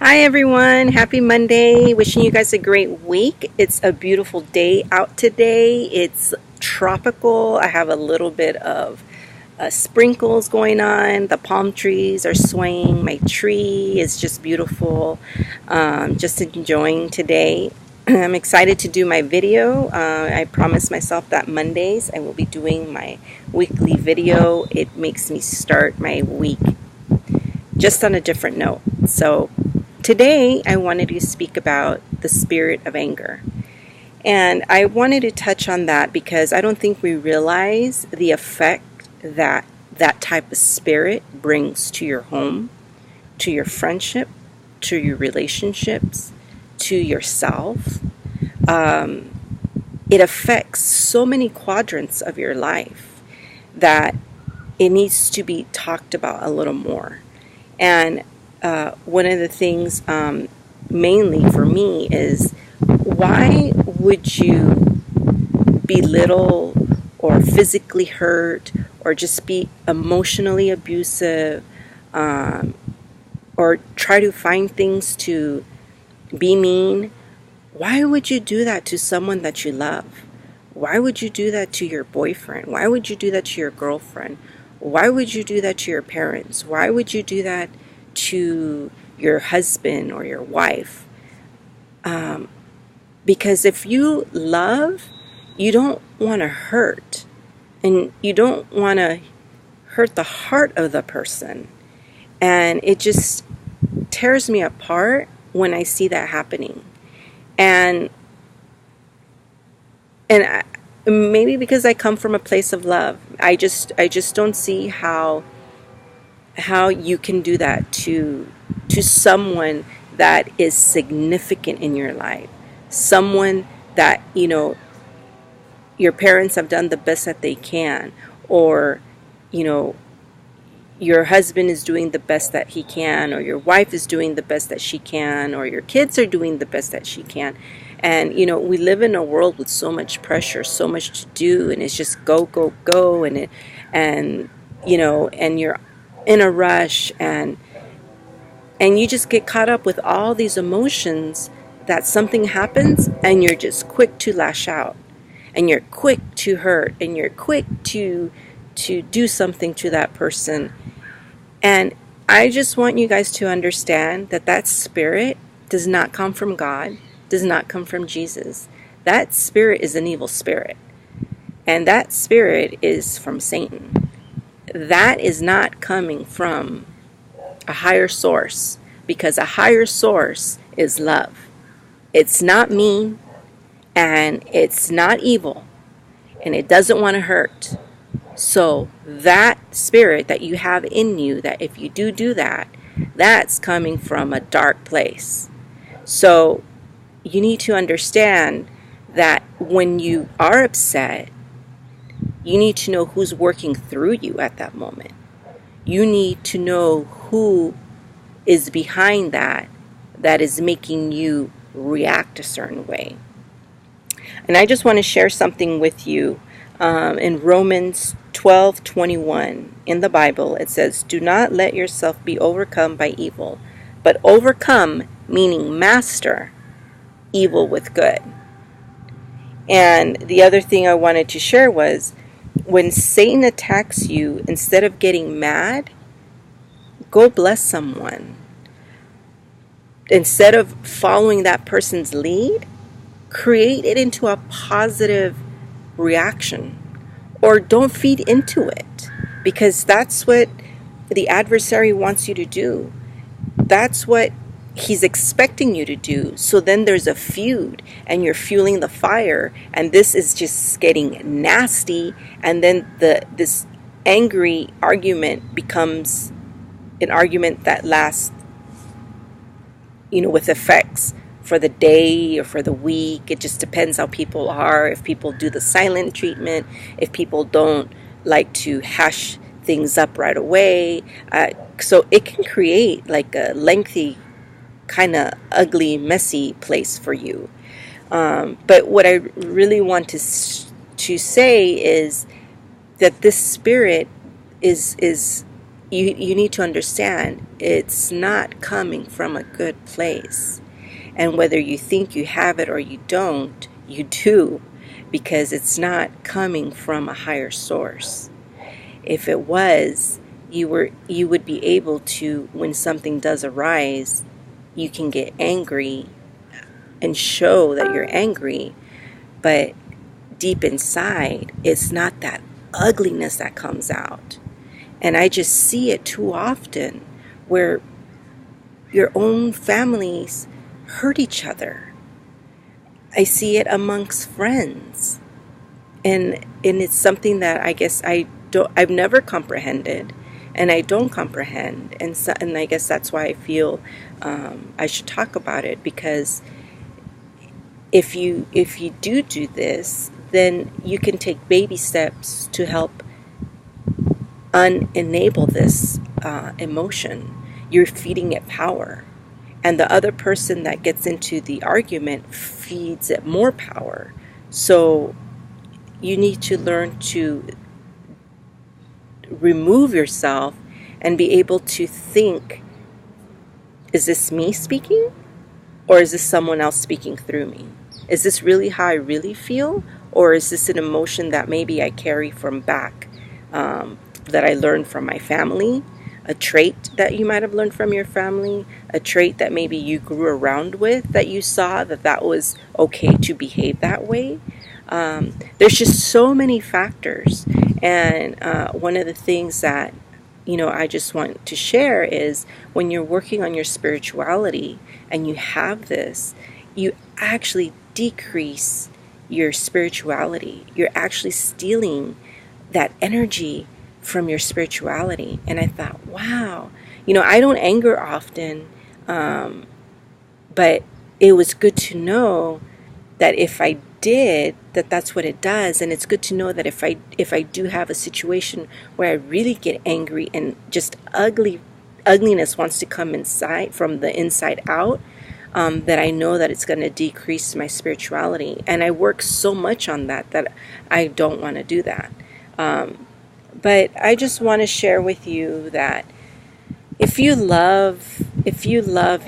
Hi everyone, happy Monday. Wishing you guys a great week. It's a beautiful day out today. It's tropical. I have a little bit of sprinkles going on. The palm trees are swaying. My tree is just beautiful. Just enjoying today. I'm excited to do my video. I promised myself that Mondays I will be doing my weekly video. It makes me start my week just on a different note. So today I wanted to speak about the spirit of anger. And I wanted to touch on that because I don't think we realize the effect that that type of spirit brings to your home, to your friendship, to your relationships, to yourself. It affects so many quadrants of your life that it needs to be talked about a little more. And one of the things mainly for me is, why would you belittle or physically hurt or just be emotionally abusive, or try to find things to be mean? Why would you do that to someone that you love? Why would you do that to your boyfriend? Why would you do that to your girlfriend? Why would you do that to your parents? Why would you do that to your husband or your wife? Because if you love, you don't want to hurt. And you don't want to hurt the heart of the person. And it just tears me apart when I see that happening. And maybe because I come from a place of love, I just don't see how you can do that to someone that is significant in your life, someone that your parents have done the best that they can, or your husband is doing the best that he can, or your wife is doing the best that she can, or your kids are doing the best that she can. And we live in a world with so much pressure, so much to do, and it's just go, go, go, and you're in a rush, and you just get caught up with all these emotions that something happens and you're just quick to lash out, and you're quick to hurt, and you're quick to do something to that person. And I just want you guys to understand that that spirit does not come from God, does not come from Jesus. That spirit is an evil spirit. And that spirit is from Satan. That is not coming from a higher source, because a higher source is love. It's not mean, and it's not evil, and it doesn't want to hurt. So that spirit that you have in you, that if you do that, that's coming from a dark place. So you need to understand that when you are upset, you need to know who's working through you at that moment. You need to know who is behind that is making you react a certain way. And I just want to share something with you. In Romans 12:21 in the Bible, it says, "Do not let yourself be overcome by evil, but overcome," meaning master, "evil with good." And the other thing I wanted to share was, when Satan attacks you, instead of getting mad, go bless someone. Instead of following that person's lead, create it into a positive reaction, or don't feed into it, because that's what the adversary wants you to do. That's what he's expecting you to do. So then there's a feud, and you're fueling the fire, and this is just getting nasty, and then this angry argument becomes an argument that lasts with effects for the day or for the week. It just depends how people are. If people do the silent treatment, if people don't like to hash things up right away. So it can create like a lengthy, kind of ugly, messy place for you. But what I really want to say is that this spirit is you need to understand it's not coming from a good place. And whether you think you have it or you don't, you do, because it's not coming from a higher source. If it was, you would be able to, when something does arise, you can get angry and show that you're angry, but deep inside, it's not that ugliness that comes out. And I just see it too often where your own families hurt each other. I see it amongst friends. And it's something that I guess I've never comprehended, and I don't comprehend. And I guess that's why I feel I should talk about it, because if you do this, then you can take baby steps to help unenable this emotion. You're feeding it power, and the other person that gets into the argument feeds it more power. So you need to learn to remove yourself and be able to think, is this me speaking, or is this someone else speaking through me? Is this really how I really feel, or is this an emotion that maybe I carry from back, that I learned from my family, a trait that you might have learned from your family, a trait that maybe you grew around with, that you saw that was okay to behave that way? There's just so many factors. And one of the things that I just want to share is, when you're working on your spirituality and you have this, you actually decrease your spirituality. You're actually stealing that energy from your spirituality. And I thought, wow, I don't anger often, but it was good to know that if I did, that's what it does. And it's good to know that if I do have a situation where I really get angry and just ugliness wants to come inside, from the inside out, that I know that it's going to decrease my spirituality. And I work so much on that I don't want to do that. But I just want to share with you that if you love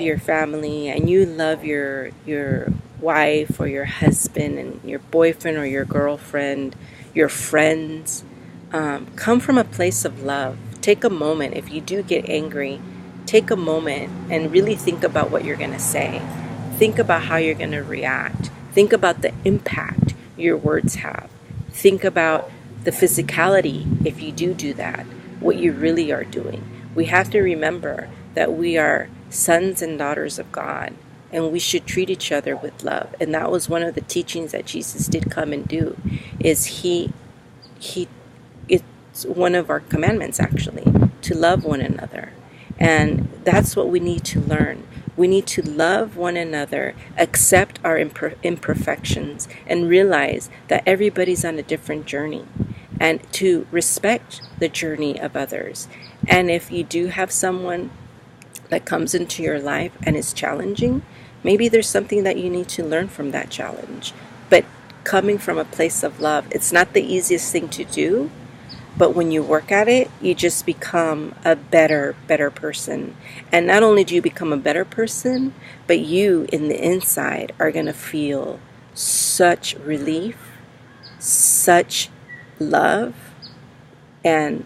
your family, and you love your wife or your husband and your boyfriend or your girlfriend, your friends, come from a place of love. Take a moment. If you do get angry, take a moment and really think about what you're going to say. Think about how you're going to react. Think about the impact your words have. Think about the physicality, if you do that, what you really are doing. We have to remember that we are sons and daughters of God, and we should treat each other with love. And that was one of the teachings that Jesus did come and do, is it's one of our commandments, actually, to love one another. And that's what we need to learn. We need to love one another, accept our imperfections, and realize that everybody's on a different journey, and to respect the journey of others. And if you do have someone that comes into your life and is challenging, maybe there's something that you need to learn from that challenge. But coming from a place of love, it's not the easiest thing to do, but when you work at it, you just become a better person. And not only do you become a better person, but you in the inside are going to feel such relief, such love, and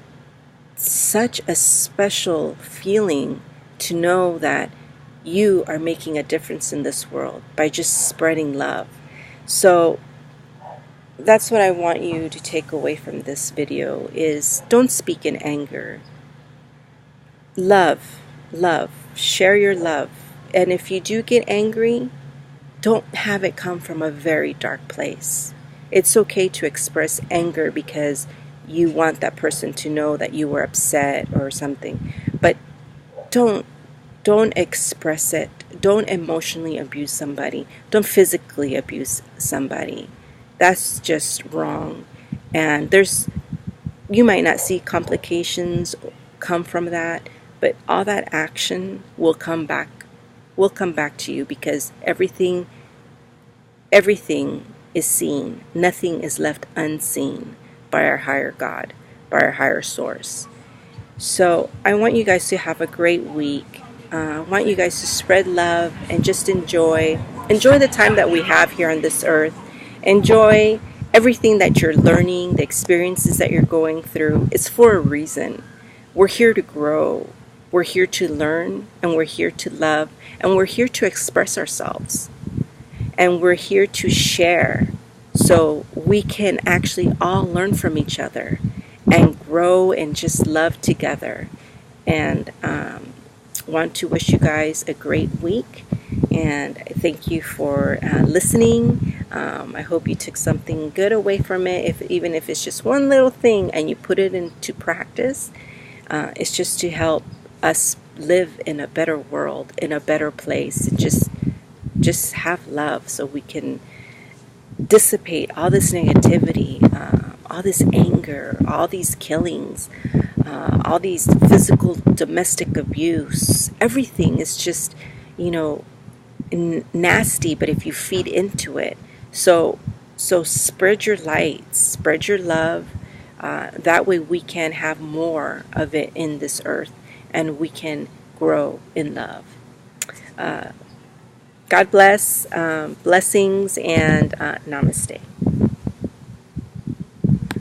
such a special feeling to know that you are making a difference in this world by just spreading love. So that's what I want you to take away from this video, is don't speak in anger. Love, share your love. And if you do get angry, don't have it come from a very dark place. It's okay to express anger because you want that person to know that you were upset or something. But don't express it. Don't emotionally abuse somebody. Don't physically abuse somebody. That's just wrong. And you might not see complications come from that, but all that action will come back to you, because everything is seen. Nothing is left unseen by our higher God, by our higher source. So I want you guys to have a great week. I want you guys to spread love and just enjoy the time that we have here on this earth. Enjoy everything that you're learning, the experiences that you're going through. It's for a reason. We're here to grow. We're here to learn, and we're here to love, and we're here to express ourselves. And we're here to share so we can actually all learn from each other and grow and just love together. And want to wish you guys a great week, and thank you for listening. I hope you took something good away from it, even if it's just one little thing and you put it into practice. It's just to help us live in a better world, in a better place. Just have love so we can dissipate all this negativity, all this anger, all these killings, all these physical domestic abuse. Everything is just, nasty, but if you feed into it. So spread your light, spread your love. That way we can have more of it in this earth, and we can grow in love. God bless, blessings, and namaste.